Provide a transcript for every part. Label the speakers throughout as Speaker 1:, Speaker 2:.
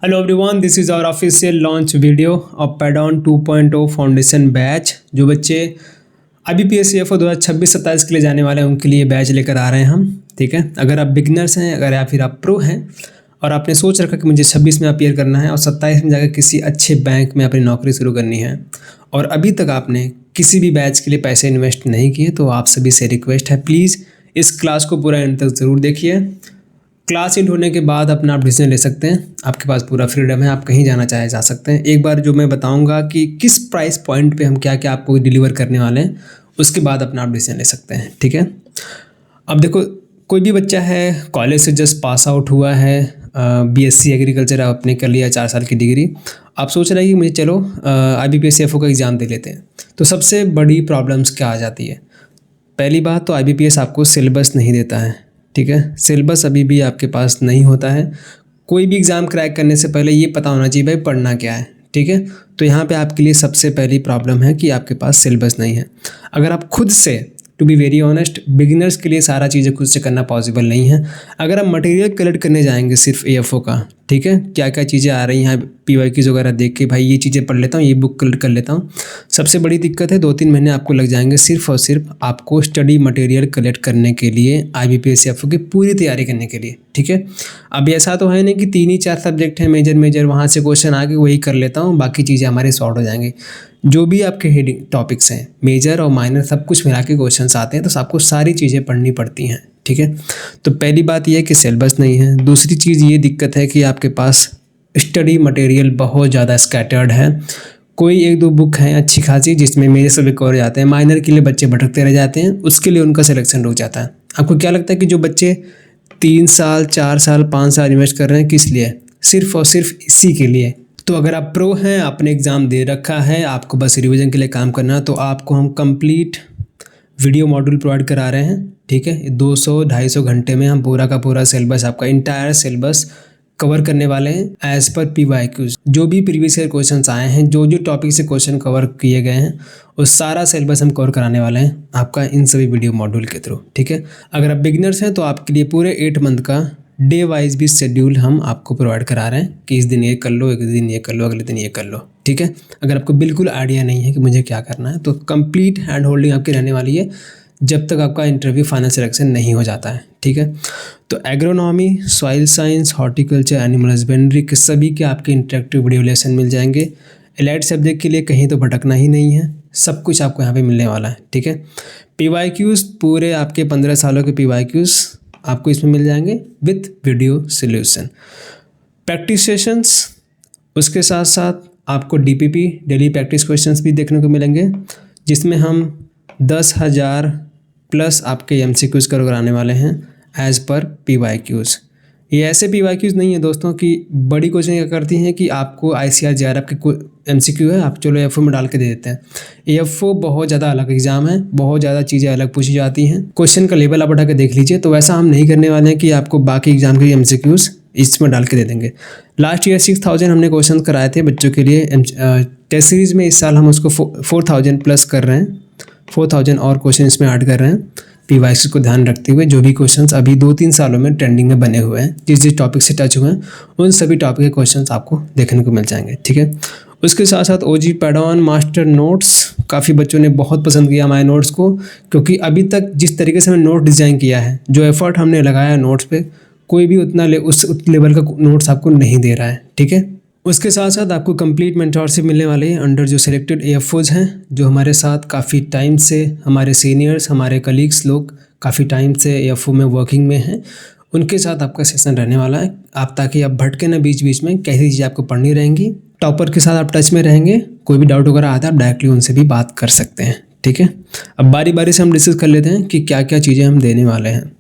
Speaker 1: Hello everyone, this is our official launch video of पैडॉन 2.0 foundation batch. जो बच्चे IBPS CFO 2026-27 के लिए जाने वाले हैं उनके लिए बैच लेकर आ रहे हैं हम। ठीक है, अगर आप बिगनर्स हैं, अगर या फिर आप प्रो हैं और आपने सोच रखा कि मुझे 26 में अपीयर करना है और 27 में जाकर किसी अच्छे बैंक में अपनी नौकरी शुरू करनी है और अभी तक आपने किसी भी बैच के लिए पैसे इन्वेस्ट नहीं किए, तो आप सभी से रिक्वेस्ट है, प्लीज़ इस क्लास को पूरा एंड तक ज़रूर देखिए। क्लास एंड होने के बाद अपना आप डिसीजन ले सकते हैं, आपके पास पूरा फ्रीडम है, आप कहीं जाना चाहे जा सकते हैं। एक बार जो मैं बताऊंगा कि किस प्राइस पॉइंट पे हम क्या क्या आपको डिलीवर करने वाले हैं, उसके बाद अपना आप डिसीजन ले सकते हैं। ठीक है, अब देखो, कोई भी बच्चा है, कॉलेज से जस्ट पास आउट हुआ है, BSc एग्रीकल्चर आपने कर लिया 4 साल की डिग्री, आप सोच रहे हैं कि मुझे चलो IBPS CFO का एग्ज़ाम दे लेते हैं। तो सबसे बड़ी प्रॉब्लम्स क्या आ जाती है? पहली बात तो IBPS आपको सिलेबस नहीं देता है। ठीक है, सिलेबस अभी भी आपके पास नहीं होता है। कोई भी एग्ज़ाम क्रैक करने से पहले ये पता होना चाहिए भाई पढ़ना क्या है। ठीक है, तो यहाँ पे आपके लिए सबसे पहली प्रॉब्लम है कि आपके पास सिलेबस नहीं है। अगर आप खुद से, to be very honest, beginners के लिए सारा चीज़ें खुद से करना पॉसिबल नहीं है। अगर आप मटेरियल कलेक्ट करने जाएंगे सिर्फ AFO का, ठीक है, क्या क्या चीज़ें आ रही हैं, PYQs वगैरह देख के भाई ये चीज़ें पढ़ लेता हूँ, ये बुक कलेक्ट कर लेता हूँ, सबसे बड़ी दिक्कत है 2-3 महीने आपको लग जाएंगे सिर्फ और सिर्फ आपको स्टडी मटेरियल कलेक्ट करने के लिए, IBPS CFO की पूरी तैयारी करने के लिए। ठीक है, अब ऐसा तो है नहीं कि 3 ही 4 सब्जेक्ट हैं मेजर, वहाँ से क्वेश्चन आके वही कर लेता हूँ, बाकी चीज़ें हमारे सॉर्ट हो जाएंगी। जो भी आपके हेडिंग टॉपिक्स हैं, मेजर और माइनर सब कुछ मिला के क्वेश्चंस आते हैं, तो आपको सारी चीज़ें पढ़नी पड़ती हैं। ठीक है, तो पहली बात ये है कि सिलेबस नहीं है। दूसरी चीज़ ये दिक्कत है कि आपके पास स्टडी मटेरियल बहुत ज़्यादा स्कैटर्ड है। कोई 1-2 बुक हैं अच्छी खासी जिसमें मेरे सब कवर जाते हैं, माइनर के लिए बच्चे भटकते रह जाते हैं, उसके लिए उनका सिलेक्शन रुक जाता है। आपको क्या लगता है कि जो बच्चे 3 साल 4 साल 5 साल इन्वेस्ट कर रहे हैं, किस लिए? सिर्फ और सिर्फ इसी के लिए। तो अगर आप प्रो हैं, आपने एग्ज़ाम दे रखा है, आपको बस रिवीजन के लिए काम करना है, तो आपको हम कंप्लीट वीडियो मॉड्यूल प्रोवाइड करा रहे हैं। ठीक है, 200-250 घंटे में हम पूरा का पूरा सिलेबस, आपका इंटायर सिलेबस कवर करने वाले हैं एज़ पर PYQs। जो भी प्रीवियस ईयर क्वेश्चंस आए हैं, जो जो टॉपिक से क्वेश्चन कवर किए गए हैं, वो सारा सिलेबस हम कवर कराने वाले हैं आपका इन सभी वीडियो मॉड्यूल के थ्रू। ठीक है, अगर आप बिगिनर्स हैं तो आपके लिए पूरे 8 मंथ का डे वाइज भी शेड्यूल हम आपको प्रोवाइड करा रहे हैं कि इस दिन ये कर लो, एक दिन ये कर लो, अगले दिन ये कर लो। ठीक है, अगर आपको बिल्कुल आइडिया नहीं है कि मुझे क्या करना है, तो कंप्लीट हैंड होल्डिंग आपकी रहने वाली है जब तक आपका इंटरव्यू फाइनल सिलेक्शन नहीं हो जाता है। ठीक है, तो agronomy, soil science, horticulture, animal husbandry के सभी के आपके इंटरेक्टिव वीडियो लेसन मिल जाएंगे। एलाइड सब्जेक्ट के लिए कहीं तो भटकना ही नहीं है, सब कुछ आपको यहाँ पे मिलने वाला है। ठीक है, PYQs पूरे आपके 15 सालों के PYQs आपको इसमें मिल जाएंगे with video solution. Practice sessions, उसके साथ साथ आपको DPP डेली प्रैक्टिस क्वेश्चंस भी देखने को मिलेंगे, जिसमें हम 10,000 प्लस आपके MCQs कराने वाले हैं एज़ पर PYQs। ये ऐसे PYQs नहीं है दोस्तों कि बड़ी कोचिंग क्या करती हैं कि आपको ICAR JRF के MCQ है, आप चलो AFO में डाल के दे देते हैं। AFO बहुत ज़्यादा अलग एग्जाम है, बहुत ज़्यादा चीज़ें अलग पूछी जाती हैं, क्वेश्चन का लेवल आप उठा के देख लीजिए। तो वैसा हम नहीं करने वाले हैं कि आपको बाकी एग्जाम के MCQs इसमें डाल के दे देंगे। लास्ट ईयर 6,000 हमने क्वेश्चन कराए थे बच्चों के लिए टेस्ट सीरीज़ में, इस साल हम उसको 4,000 प्लस कर रहे हैं, 4,000 और क्वेश्चन इसमें ऐड कर रहे हैं। PYQs को ध्यान रखते हुए जो भी क्वेश्चंस अभी 2-3 सालों में ट्रेंडिंग में बने हुए हैं, जिस टॉपिक से टच हुए हैं, उन सभी टॉपिक के क्वेश्चंस आपको देखने को मिल जाएंगे। ठीक है, उसके साथ साथ OG पैडॉन मास्टर नोट्स, काफ़ी बच्चों ने बहुत पसंद किया हमारे नोट्स को, क्योंकि अभी तक जिस तरीके से हमने नोट डिज़ाइन किया है, जो एफर्ट हमने लगाया नोट्स पे, कोई भी उतना उस लेवल का नोट्स आपको नहीं दे रहा है। ठीक है, उसके साथ साथ आपको कंप्लीट मेंटरशिप मिलने वाले हैं अंडर जो सिलेक्टेड AFOs हैं, जो हमारे साथ काफ़ी टाइम से, हमारे सीनियर्स, हमारे कलीग्स लोग काफ़ी टाइम से AFO में वर्किंग में हैं, उनके साथ आपका सेशन रहने वाला है। आप ताकि आप भटके ना बीच बीच में, कैसी चीज़ें आपको पढ़नी रहेंगी, टॉपर के साथ आप टच में रहेंगे, कोई भी डाउट वगैरह आता है आप डायरेक्टली उनसे भी बात कर सकते हैं। ठीक है, अब बारी बारी से हम डिस्कस कर लेते हैं कि क्या क्या चीज़ें हम देने वाले हैं।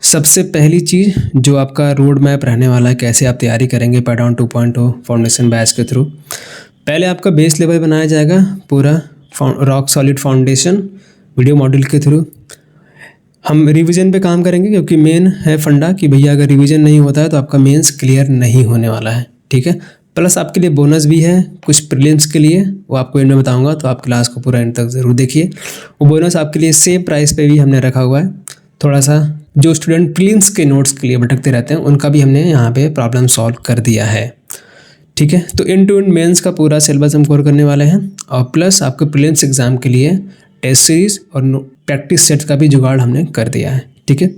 Speaker 1: सबसे पहली चीज़ जो आपका रोड मैप रहने वाला है, कैसे आप तैयारी करेंगे पैडॉन 2.0 फाउंडेशन बैच के थ्रू। पहले आपका बेस लेवल बनाया जाएगा, पूरा rock solid foundation video module के थ्रू। हम रिवीजन पे काम करेंगे, क्योंकि मेन है फंडा कि भैया अगर रिवीजन नहीं होता है तो आपका मेंस क्लियर नहीं होने वाला है। ठीक है, प्लस आपके लिए बोनस भी है कुछ प्रीलिम्स के लिए, वो आपको एंड में बताऊंगा, तो आप क्लास को पूरा एंड तक ज़रूर देखिए। वो बोनस आपके लिए सेम प्राइस पे भी हमने रखा हुआ है। थोड़ा सा जो स्टूडेंट प्रीलिम्स के नोट्स के लिए भटकते रहते हैं, उनका भी हमने यहाँ पे प्रॉब्लम सॉल्व कर दिया है। ठीक है। तो एंड टू एंड मेंस का पूरा सिलेबस हम कवर करने वाले हैं और प्लस आपके प्रीलिम्स एग्जाम के लिए टेस्ट सीरीज और प्रैक्टिस सेट का भी जुगाड़ हमने कर दिया है। ठीक है।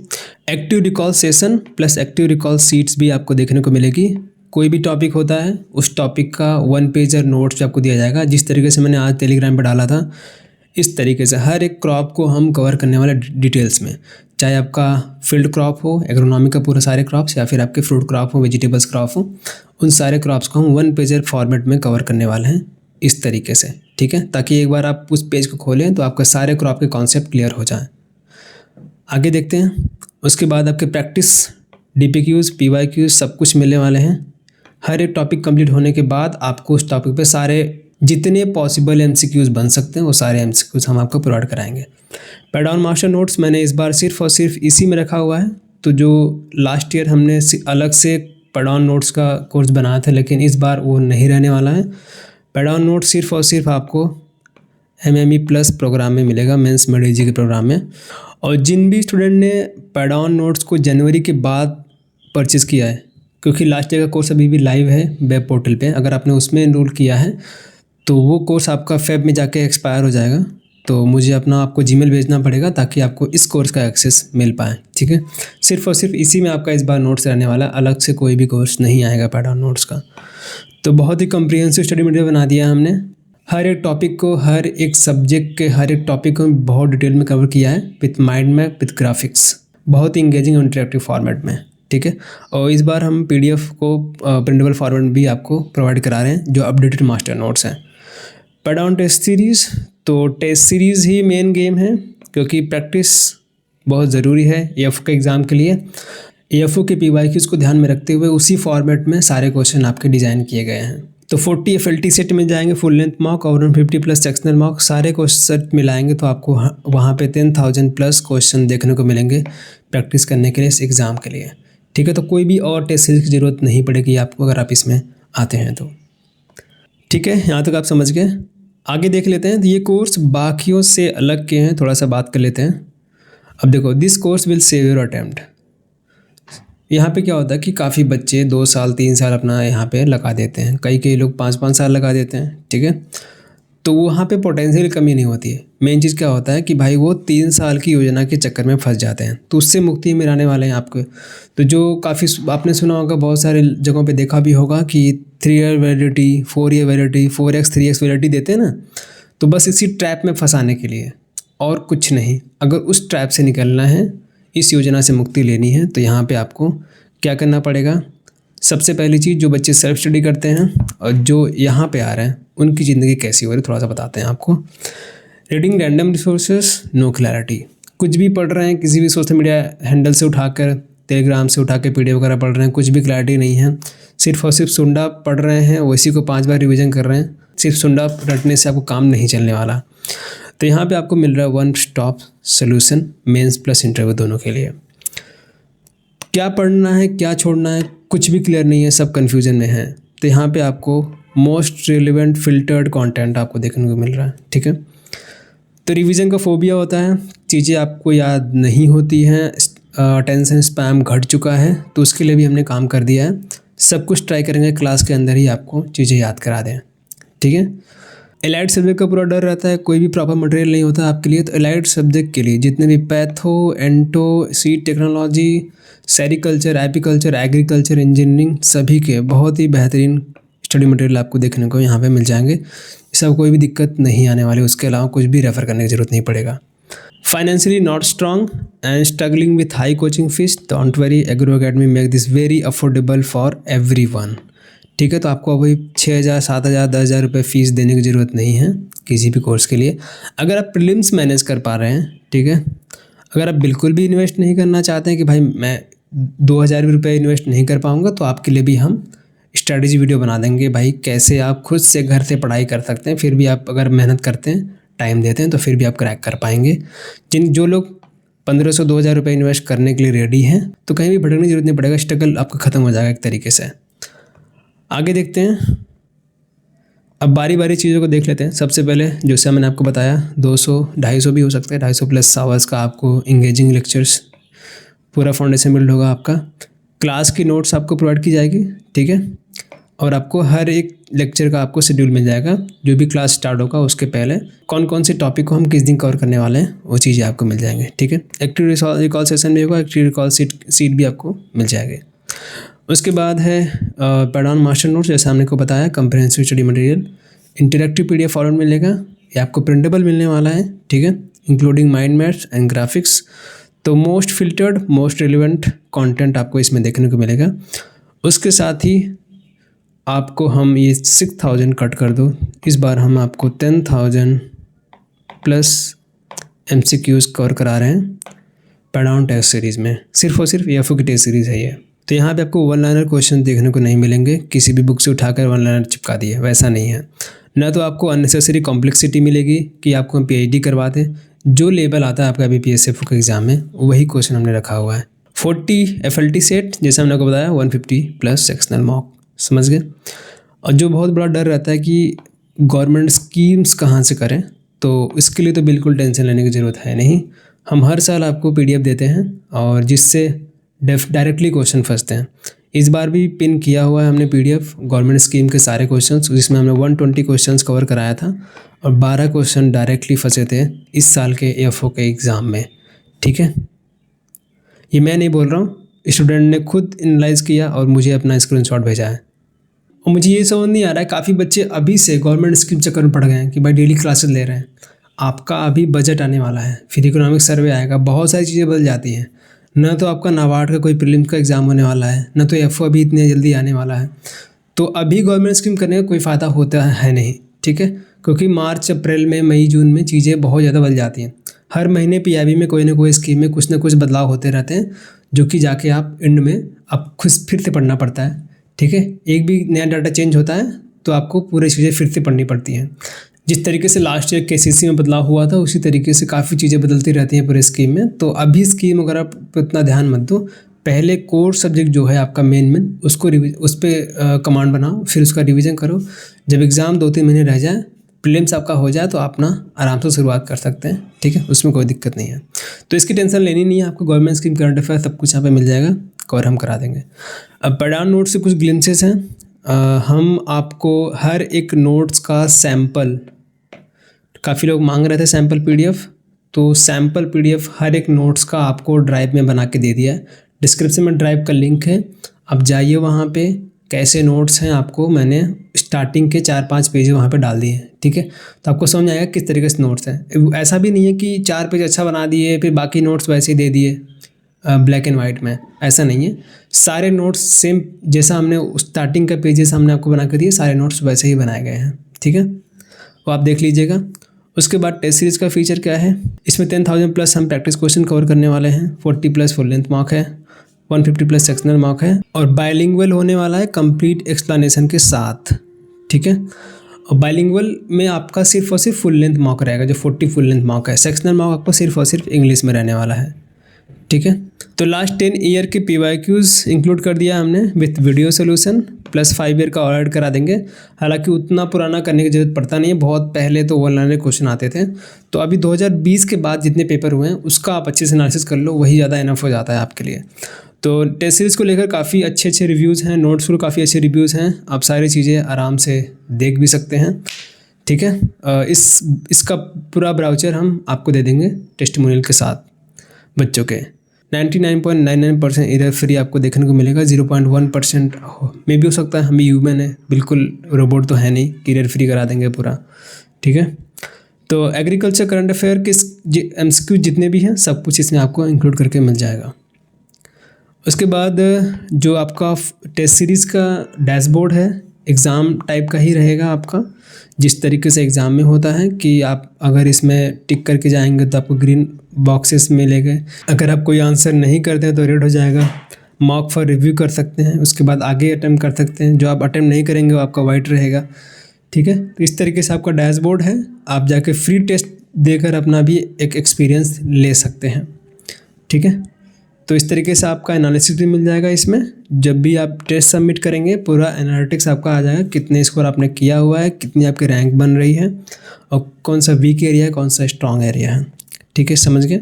Speaker 1: Active recall session plus active recall seats भी आपको देखने को मिलेगी। कोई भी टॉपिक होता है उस टॉपिक का 1 पेजर नोट्स भी आपको दिया जाएगा। जिस तरीके से मैंने आज टेलीग्राम पर डाला था इस तरीके से हर एक क्रॉप को हम कवर करने वाले डिटेल्स में, चाहे आपका फील्ड क्रॉप हो, एग्रोनॉमी का पूरा सारे क्रॉप्स, या फिर आपके फ्रूट क्रॉप हो, वेजिटेबल्स क्रॉप हो, उन सारे क्रॉप्स को हम 1 पेजर फॉर्मेट में कवर करने वाले हैं इस तरीके से। ठीक है, ताकि एक बार आप उस पेज को खोलें तो आपका सारे क्रॉप के कॉन्सेप्ट क्लियर हो जाएं। आगे देखते हैं। उसके बाद आपके प्रैक्टिस DPQs PYQs सब कुछ मिलने वाले हैं। हर एक टॉपिक कंप्लीट होने के बाद आपको उस टॉपिक पे सारे जितने पॉसिबल MCQs बन सकते हैं वो सारे MCQs हम आपको प्रोवाइड कराएंगे। पैड ऑन मास्टर नोट्स मैंने इस बार सिर्फ और सिर्फ इसी में रखा हुआ है। तो जो लास्ट ईयर हमने अलग से पैड ऑन नोट्स का कोर्स बनाया था, लेकिन इस बार वो नहीं रहने वाला है। पैड ऑन नोट्स सिर्फ और सिर्फ आपको MME प्लस प्रोग्राम में मिलेगा, मेंस मिड EG के प्रोग्राम में। और जिन भी स्टूडेंट ने पैड ऑन नोट्स को जनवरी के बाद परचेज़ किया है, क्योंकि लास्ट ईयर का कोर्स अभी भी लाइव है वेब पोर्टल पे, अगर आपने उसमें एनरोल किया है तो वो कोर्स आपका फेब में जाके एक्सपायर हो जाएगा। तो मुझे अपना आपको जीमेल भेजना पड़ेगा ताकि आपको इस कोर्स का एक्सेस मिल पाए। ठीक है, सिर्फ और सिर्फ इसी में आपका इस बार नोट्स रहने वाला है, अलग से कोई भी कोर्स नहीं आएगा पैड ऑन नोट्स का। तो बहुत ही कम्प्रिहेंसिव स्टडी मटेरियल बना दिया है हमने। हर एक टॉपिक को, हर एक सब्जेक्ट के हर एक टॉपिक को बहुत डिटेल में कवर किया है with mind map, with graphics, बहुत ही इंगेजिंग और इंटरेक्टिव फॉर्मेट में। ठीक है, और इस बार हम PDF को प्रिंटेबल फॉर्मेट भी आपको प्रोवाइड करा रहे हैं जो अपडेटेड मास्टर नोट्स हैं। पैड ऑन टेस्ट सीरीज़, तो टेस्ट सीरीज़ ही मेन गेम है क्योंकि प्रैक्टिस बहुत ज़रूरी है AFO के एग्ज़ाम के लिए। AFO के PYQs को ध्यान में रखते हुए उसी फॉर्मेट में सारे क्वेश्चन आपके डिज़ाइन किए गए हैं। तो 40 FLT सेट मिल जाएंगे, फुल लेंथ मॉक और 150 प्लस सेक्शनल मॉक, सारे क्वेश्चन मिलाएंगे तो आपको वहाँ पे 10,000 प्लस क्वेश्चन देखने को मिलेंगे प्रैक्टिस करने के लिए, इस एग्ज़ाम के लिए। ठीक है, तो कोई भी और टेस्ट सीरीज की ज़रूरत नहीं पड़ेगी आपको अगर आप इसमें आते हैं तो। ठीक है, यहाँ तक आप समझ गए। आगे देख लेते हैं। तो ये कोर्स बाकियों से अलग के हैं, थोड़ा सा बात कर लेते हैं। अब देखो, this course will save your attempt. यहाँ पे क्या होता है कि काफ़ी बच्चे 2 साल 3 साल अपना यहाँ पे लगा देते हैं, कई लोग 5-5 साल लगा देते हैं। ठीक है, तो वहाँ पे पोटेंशियल कमी नहीं होती है। मेन चीज़ क्या होता है कि भाई वो 3 साल की योजना के चक्कर में फंस जाते हैं, तो उससे मुक्ति में आने वाले हैं आपको। तो जो काफ़ी आपने सुना होगा, बहुत सारे जगहों पे देखा भी होगा कि 3 year validity, 4 year validity, 4x 3x validity देते हैं ना, तो बस इसी ट्रैप में फंसाने के लिए और कुछ नहीं। अगर उस ट्रैप से निकलना है, इस योजना से मुक्ति लेनी है, तो यहाँ पर आपको क्या करना पड़ेगा। सबसे पहली चीज़, जो बच्चे सेल्फ स्टडी करते हैं और जो यहाँ पे आ रहे हैं उनकी ज़िंदगी कैसी हो रही है थोड़ा सा बताते हैं आपको। Reading random resources, no clarity. कुछ भी पढ़ रहे हैं, किसी भी सोशल मीडिया हैंडल से उठाकर, टेलीग्राम से उठा के PDF वगैरह पढ़ रहे हैं, कुछ भी क्लैरिटी नहीं है। सिर्फ और सिर्फ सुंडा पढ़ रहे हैं, वैसी को 5 बार रिविज़न कर रहे हैं। सिर्फ सुंडा रटने से आपको काम नहीं चलने वाला। तो यहाँ पर आपको मिल रहा है 1 stop solution, mains plus interview दोनों के लिए। क्या पढ़ना है, क्या छोड़ना है, कुछ भी क्लियर नहीं है, सब कन्फ्यूजन में है। तो यहाँ पे आपको मोस्ट रिलेवेंट फिल्टर्ड कंटेंट आपको देखने को मिल रहा है। ठीक है, तो रिवीजन का फोबिया होता है, चीज़ें आपको याद नहीं होती हैं, अटेंशन स्पैम घट चुका है, तो उसके लिए भी हमने काम कर दिया है। सब कुछ ट्राई करेंगे क्लास के अंदर ही आपको चीज़ें याद करा दें। ठीक है, एलाइड सब्जेक्ट का पूरा डर रहता है, कोई भी प्रॉपर मटेरियल नहीं होता आपके लिए। तो एलाइड सब्जेक्ट के लिए जितने भी patho, ento, seed technology, sericulture, apiculture, agriculture, engineering, सभी के बहुत ही बेहतरीन स्टडी मटेरियल आपको देखने को यहाँ पे मिल जाएंगे। सब कोई भी दिक्कत नहीं आने वाली, उसके अलावा कुछ भी रेफ़र करने की ज़रूरत नहीं पड़ेगा। Financially not strong and struggling with high coaching fees, don't worry, agro academy make this very affordable for everyone. ठीक है, तो आपको अभी 6,000, 7,000, 10,000 रुपये फ़ीस देने की ज़रूरत नहीं है किसी भी कोर्स के लिए, अगर आप प्रीलिम्स मैनेज कर पा रहे हैं। ठीक है, अगर आप बिल्कुल भी इन्वेस्ट नहीं करना चाहते हैं कि भाई मैं 2,000 रुपये इन्वेस्ट नहीं कर पाऊँगा, तो आपके लिए भी हम स्ट्रैटेजी वीडियो बना देंगे भाई, कैसे आप खुद से घर से पढ़ाई कर सकते हैं, फिर भी आप अगर मेहनत करते हैं, टाइम देते हैं, तो फिर भी आप क्रैक कर पाएंगे। जो लोग 1,500 2,000 रुपये इन्वेस्ट करने के लिए रेडी हैं, तो कहीं भी भटकने की जरूरत नहीं पड़ेगा, स्ट्रगल आपका ख़त्म हो जाएगा एक तरीके से। आगे देखते हैं, अब बारी बारी चीज़ों को देख लेते हैं। सबसे पहले जैसे मैंने आपको बताया 200-250 भी हो सकता है, 250 प्लस आवर्स का आपको इंगेजिंग लेक्चर्स, पूरा फाउंडेशन बिल्ड होगा आपका। क्लास की नोट्स आपको प्रोवाइड की जाएगी। ठीक है, और आपको हर एक लेक्चर का आपको शेड्यूल मिल जाएगा, जो भी क्लास स्टार्ट होगा उसके पहले कौन कौन से टॉपिक को हम किस दिन कवर करने वाले हैं वो चीज़ें आपको मिल जाएंगे। ठीक है, एक्टिव रिकॉल सेशन भी होगा, एक्टिव रिकॉल सीट भी आपको मिल जाएगी। उसके बाद है पैड ऑन मास्टर नोट्स, जैसे हमने को बताया, comprehensive study material, interactive PDF format मिलेगा, ये आपको प्रिंटेबल मिलने वाला है। ठीक है, including mind maps and graphics. तो most filtered most relevant content आपको इसमें देखने को मिलेगा। उसके साथ ही आपको हम ये 6000 कट कर दो, इस बार हम आपको 10,000 प्लस MCQs कवर करा रहे हैं पैड ऑन टेस्ट सीरीज़ में। सिर्फ और सिर्फ EFO की टेस्ट सीरीज़ है ये। तो यहाँ पे आपको वन लाइनर क्वेश्चन देखने को नहीं मिलेंगे, किसी भी बुक से उठाकर वन लाइनर चिपका दिए, वैसा नहीं है। ना तो आपको अननेसेसरी कॉम्प्लेक्सिटी मिलेगी कि आपको हम PhD करवा दें। जो लेवल आता है आपका IBPS FO के एग्ज़ाम में, वही क्वेश्चन हमने रखा हुआ है। 40 FLT सेट, जैसे हमने आपको बताया, 150 प्लस सेक्शनल मॉक, समझ गए। और जो बहुत बड़ा डर रहता है कि गवर्नमेंट स्कीम्स कहाँ से करें, तो इसके लिए तो बिल्कुल टेंशन लेने की ज़रूरत है नहीं। हम हर साल आपको PDF देते हैं और जिससे डायरेक्टली क्वेश्चन फंसते हैं। इस बार भी पिन किया हुआ है हमने PDF गवर्नमेंट स्कीम के सारे क्वेश्चंस, जिसमें हमने 120 क्वेश्चंस कवर कराया था और 12 क्वेश्चन डायरेक्टली फंसे थे इस साल के EFO के एग्ज़ाम में। ठीक है, ये मैं नहीं बोल रहा हूँ, स्टूडेंट ने खुद एनालाइज़ किया और मुझे अपना स्क्रीनशॉट भेजा है। और मुझे ये समझ नहीं आ रहा है, काफ़ी बच्चे अभी से गवर्नमेंट स्कीम चक्कर में पड़ गए हैं कि भाई डेली क्लासेस ले रहे हैं। आपका अभी बजट आने वाला है, फिर इकोनॉमिक सर्वे आएगा, बहुत सारी चीज़ें बदल जाती हैं। ना तो आपका नाबार्ड का कोई प्रीलिम्स का एग्ज़ाम होने वाला है, ना तो EFO अभी इतनी जल्दी आने वाला है। तो अभी गवर्नमेंट स्कीम करने का कोई फ़ायदा होता है नहीं। ठीक है, क्योंकि मार्च अप्रैल में, मई जून में चीज़ें बहुत ज़्यादा बदल जाती हैं। हर महीने PIB में कोई ना कोई स्कीम में कुछ ना कुछ बदलाव होते रहते हैं, जो कि जाके आप एंड में आप खुद फिर से पढ़ना पड़ता है। ठीक है, एक भी नया डाटा चेंज होता है तो आपको पूरी चीज़ें फिर से पढ़नी पड़ती हैं। जिस तरीके से लास्ट ईयर KCC में बदलाव हुआ था, उसी तरीके से काफ़ी चीज़ें बदलती रहती हैं पूरे स्कीम में। तो अभी स्कीम अगर आप इतना ध्यान मत दो, पहले कोर सब्जेक्ट जो है आपका मेन उसको उस पर कमांड बनाओ, फिर उसका रिवीजन करो। जब एग्ज़ाम 2-3 महीने रह जाए, प्रीलिम्स आपका हो जाए, तो आप ना आराम से शुरुआत कर सकते हैं। ठीक है, उसमें कोई दिक्कत नहीं है। तो इसकी टेंशन लेनी नहीं है, आपको गवर्नमेंट स्कीम, करंट अफेयर सब कुछ यहाँ पे मिल जाएगा, कवर हम करा देंगे। अब पैड ऑन नोट्स से कुछ ग्लिम्सेस हैं। हम आपको हर एक नोट्स का सैम्पल, काफ़ी लोग मांग रहे थे सैम्पल PDF, तो सैम्पल PDF हर एक नोट्स का आपको ड्राइव में बना के दे दिया है। डिस्क्रिप्शन में ड्राइव का लिंक है, आप जाइए वहाँ पे। कैसे नोट्स हैं आपको मैंने स्टार्टिंग के 4-5 पेज वहाँ पे डाल दिए हैं। ठीक है, तो आपको समझ आएगा किस तरीके से नोट्स हैं। ऐसा भी नहीं है कि 4 पेज अच्छा बना दिए फिर बाकी नोट्स वैसे ही दे दिए ब्लैक एंड वाइट में, ऐसा नहीं है। सारे नोट्स सेम, जैसा हमने स्टार्टिंग का पेजेस हमने आपको बना कर दिए, सारे नोट्स वैसे ही बनाए गए हैं। ठीक है, वो आप देख लीजिएगा। उसके बाद टेस्ट सीरीज़ का फीचर क्या है, इसमें 10,000 प्लस हम प्रैक्टिस क्वेश्चन कवर करने वाले हैं। 40 प्लस फुल लेंथ मॉक है, 150 प्लस सेक्शनल मॉक है और बायलिंगुअल होने वाला है कंप्लीट एक्सप्लेनेशन के साथ। ठीक है, और बायलिंगुअल में आपका सिर्फ और सिर्फ फुल लेंथ मॉक रहेगा, जो 40 फुल लेंथ मॉक है। सेक्शनल मॉक आपको सिर्फ और सिर्फ इंग्लिश में रहने वाला है। ठीक है, तो लास्ट 10 ईयर के PYQs इंक्लूड कर दिया हमने with video solution, plus 5 year का और ऐड करा देंगे। हालांकि उतना पुराना करने की जरूरत पड़ता नहीं है, बहुत पहले तो वन लाइनर क्वेश्चन आते थे। तो अभी 2020 के बाद जितने पेपर हुए हैं उसका आप अच्छे से एनालिसिस कर लो, वही ज़्यादा इनफ हो जाता है आपके लिए। तो टेस्ट सीरीज़ को लेकर काफ़ी अच्छे रिव्यूज़ हैं, नोट्स को काफ़ी अच्छे रिव्यूज़ हैं, आप सारी चीज़ें आराम से देख भी सकते हैं। ठीक है, इसका पूरा ब्राउचर हम आपको दे देंगे टेस्टिमोनियल के साथ। बच्चों के 99.99% एरर फ्री आपको देखने को मिलेगा। 0.1% में भी हो सकता है, हम भी ह्यूमन है, बिल्कुल रोबोट तो है नहीं कि एरर फ्री करा देंगे पूरा। ठीक है, तो एग्रीकल्चर करंट अफेयर के MCQ जितने भी हैं सब कुछ इसमें आपको इंक्लूड करके मिल जाएगा। उसके बाद जो आपका टेस्ट सीरीज़ का डैशबोर्ड है, एग्ज़ाम टाइप का ही रहेगा आपका, जिस तरीके से एग्ज़ाम में होता है कि आप अगर इसमें टिक करके जाएंगे तो आपको ग्रीन बॉक्सेस मिलेंगे। अगर आप कोई आंसर नहीं करते हैं तो रेड हो जाएगा। मॉक फॉर रिव्यू कर सकते हैं, उसके बाद आगे अटेम्प्ट कर सकते हैं। जो आप अटेम्प्ट नहीं करेंगे वो आपका वाइट रहेगा। ठीक है, तो इस तरीके से आपका डैशबोर्ड है, आप जाके फ्री टेस्ट देकर अपना भी एक एक्सपीरियंस ले सकते हैं। ठीक है, तो इस तरीके से आपका एनालिसिस भी मिल जाएगा इसमें। जब भी आप टेस्ट सबमिट करेंगे पूरा एनालिटिक्स आपका आ जाएगा, कितने स्कोर आपने किया हुआ है, कितनी आपकी रैंक बन रही है और कौन सा वीक एरिया है, कौन सा स्ट्रॉन्ग एरिया है। ठीक है, समझ गए।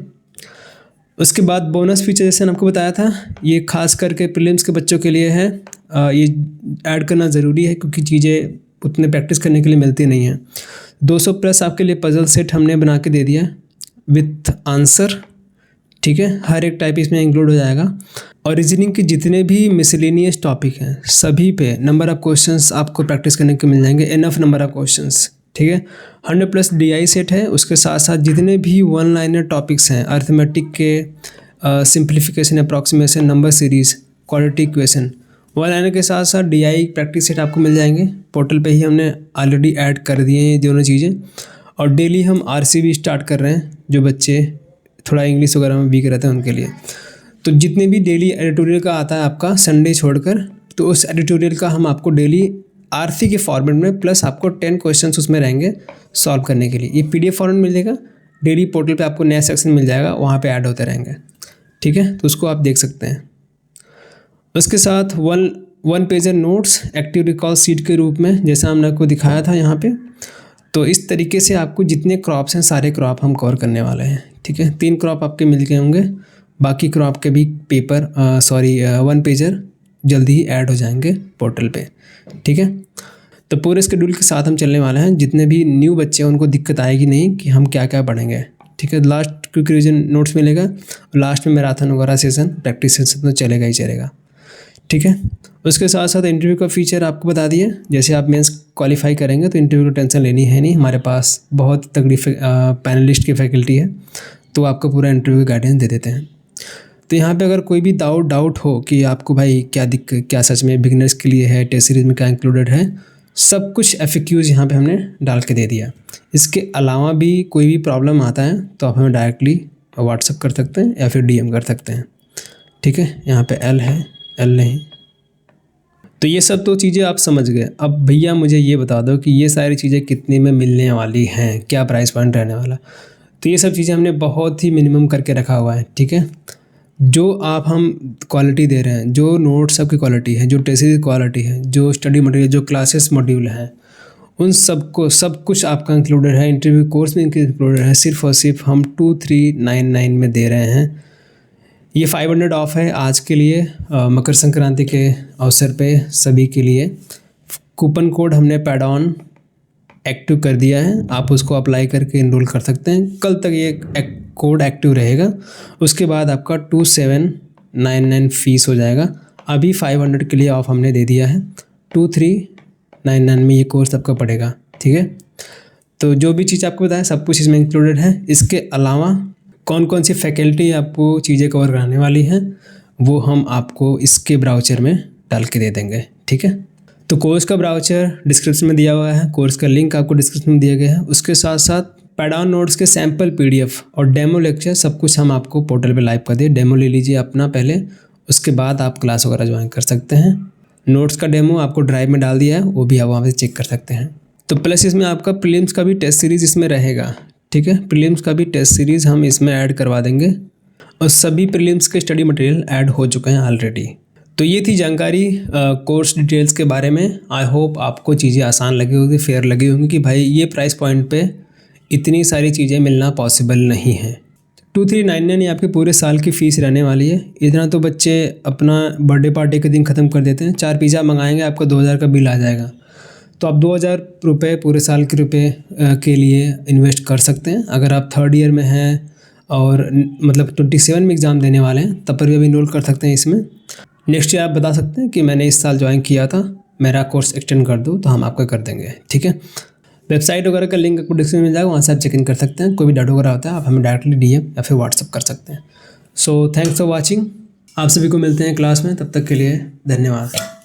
Speaker 1: उसके बाद बोनस फीचर जैसे मैंने आपको बताया था, ये खास करके प्रीलिम्स के बच्चों के लिए है। ये ऐड करना ज़रूरी है क्योंकि चीज़ें उतने प्रैक्टिस करने के लिए मिलती नहीं हैं। 200 प्लस आपके लिए पजल सेट हमने बना के दे दिया विथ आंसर, ठीक है। हर एक टाइप इसमें इंक्लूड हो जाएगा। और रीजनिंग के जितने भी मिसलेनियस टॉपिक हैं सभी पे नंबर ऑफ़ क्वेश्चंस आपको प्रैक्टिस करने के मिल जाएंगे, इनफ नंबर ऑफ़ क्वेश्चंस, ठीक है। 100 प्लस DI सेट है। उसके साथ साथ जितने भी वन लाइनर टॉपिक्स हैं, अर्थमेटिक के simplification, approximation, number series, quadratic equation, one liner के साथ साथ DI प्रैक्टिस सेट आपको मिल जाएंगे। पोर्टल पे ही हमने ऑलरेडी ऐड कर दिए हैं ये दोनों चीज़ें। और डेली हम RCB स्टार्ट कर रहे हैं, जो बच्चे थोड़ा इंग्लिश वगैरह में वीक रहते हैं उनके लिए। तो जितने भी डेली एडिटोरियल का आता है आपका संडे छोड़कर, तो उस एडिटोरियल का हम आपको डेली RC के फॉर्मेट में प्लस आपको 10 क्वेश्चंस उसमें रहेंगे सॉल्व करने के लिए। ये PDF फॉर्मेट मिलेगा, डेली पोर्टल पे आपको नया सेक्शन मिल जाएगा, वहाँ पे ऐड होते रहेंगे, ठीक है। तो उसको आप देख सकते हैं। उसके साथ one pager notes active recall seat के रूप में, जैसा हमने आपको दिखाया था यहाँ पे। तो इस तरीके से आपको जितने क्रॉप्स हैं सारे क्रॉप हम कवर करने वाले हैं, ठीक है। 3 क्रॉप आपके मिल गए होंगे, बाकी क्रॉप के भी पेपर वन पेजर जल्दी ही ऐड हो जाएंगे पोर्टल पे, ठीक है। तो पूरे शेड्यूल के साथ हम चलने वाले हैं। जितने भी न्यू बच्चे हैं उनको दिक्कत आएगी नहीं कि हम क्या क्या पढ़ेंगे, ठीक है। लास्ट क्विक रिविजन नोट्स मिलेगा, लास्ट में मैराथन वगैरह सेशन, प्रैक्टिस सेशन तो चलेगा ही चलेगा, ठीक है। उसके साथ साथ इंटरव्यू का फीचर आपको बता दिए। जैसे आप मेंस क्वालिफाई करेंगे तो इंटरव्यू की टेंशन लेनी है नहीं, हमारे पास बहुत तगड़ी पैनलिस्ट की फैकल्टी है, तो आपको पूरा इंटरव्यू का गाइडेंस दे देते हैं। तो यहाँ पे अगर कोई भी डाउट हो कि आपको भाई क्या सच में बिगिनर्स के लिए है, टेस्ट सीरीज में क्या इंक्लूडेड है, सब कुछ FAQs यहाँ पे हमने डाल के दे दिया। इसके अलावा भी कोई भी प्रॉब्लम आता है तो आप हमें डायरेक्टली व्हाट्सअप कर सकते हैं या फिर DM कर सकते हैं, ठीक है। यहाँ पे L है, L नहीं। तो ये सब तो चीज़ें आप समझ गए। अब भैया मुझे ये बता दो कि ये सारी चीज़ें कितने में मिलने वाली हैं, क्या प्राइस पॉइंट रहने वाला। तो ये सब चीज़ें हमने बहुत ही मिनिमम करके रखा हुआ है, ठीक है। जो आप हम क्वालिटी दे रहे हैं, जो नोट्स सबकी क्वालिटी है, जो टेस्ट सीरीज क्वालिटी है, जो स्टडी मटेरियल, जो क्लासेस मॉड्यूल हैं, उन सबको सब कुछ आपका इंक्लूडेड है। इंटरव्यू कोर्स में इंक्लूडेड है। सिर्फ और सिर्फ हम 2399 में दे रहे हैं। ये 500 ऑफ है आज के लिए, मकर संक्रांति के अवसर पे सभी के लिए। कूपन कोड हमने पैडॉन एक्टिव कर दिया है, आप उसको अप्लाई करके इनरोल कर सकते हैं। कल तक ये कोड एक्टिव रहेगा, उसके बाद आपका 2799 फीस हो जाएगा। अभी 500 के लिए ऑफ हमने दे दिया है, 2399 में ये कोर्स आपका पड़ेगा, ठीक है। तो जो भी चीज़ आपको बताया सब कुछ इसमें इंक्लूडेड है। इसके अलावा कौन कौन सी फैकल्टी आपको चीज़ें कवर कराने वाली हैं वो हम आपको इसके ब्राउचर में डाल के दे देंगे, ठीक है। तो कोर्स का ब्राउचर डिस्क्रिप्शन में दिया हुआ है, कोर्स का लिंक आपको डिस्क्रिप्शन में दिया गया है। उसके साथ साथ पैडॉन नोट्स के सैम्पल PDF और डेमो लेक्चर सब कुछ हम आपको पोर्टल पे लाइव कर दिए। डेमो ले लीजिए अपना पहले, उसके बाद आप क्लास वगैरह ज्वाइन कर सकते हैं। नोट्स का डेमो आपको ड्राइव में डाल दिया है, वो भी आप वहाँ पे चेक कर सकते हैं। तो प्लस इसमें आपका प्रीलिम्स का भी टेस्ट सीरीज़ इसमें रहेगा, ठीक है। प्रीलिम्स का भी टेस्ट सीरीज़ हम इसमें ऐड करवा देंगे और सभी प्रीलिम्स के स्टडी मटेरियल ऐड हो चुके हैं ऑलरेडी। तो ये थी जानकारी कोर्स डिटेल्स के बारे में। आई होप आपको चीज़ें आसान लगी होगी, फेयर लगी होंगी कि भाई ये प्राइस पॉइंट पे इतनी सारी चीज़ें मिलना पॉसिबल नहीं है। 2399 आपके पूरे साल की फ़ीस रहने वाली है। इतना तो बच्चे अपना बर्थडे पार्टी के दिन ख़त्म कर देते हैं। 4 पिज़्ज़ा मंगाएंगे, आपका 2000 का बिल आ जाएगा। तो आप 2000 रुपये पूरे साल के रुपये के लिए इन्वेस्ट कर सकते हैं। अगर आप 3rd ईयर में हैं और मतलब 27 में एग्ज़ाम देने वाले हैं तब पर भी इनरोल कर सकते हैं इसमें। नेक्स्ट ईयर आप बता सकते हैं कि मैंने इस साल ज्वाइन किया था, मेरा कोर्स एक्सटेंड कर दो, तो हम आपका कर देंगे, ठीक है। वेबसाइट वगैरह का लिंक आपको डिस्क्रिप्शन में मिल जाएगा, वहाँ से आप चेक इन कर सकते हैं। कोई भी डाउट वगैरह होता है आप हमें डायरेक्टली DM या फिर व्हाट्सअप कर सकते हैं। So thanks for watching. आप सभी को मिलते हैं क्लास में, तब तक के लिए धन्यवाद।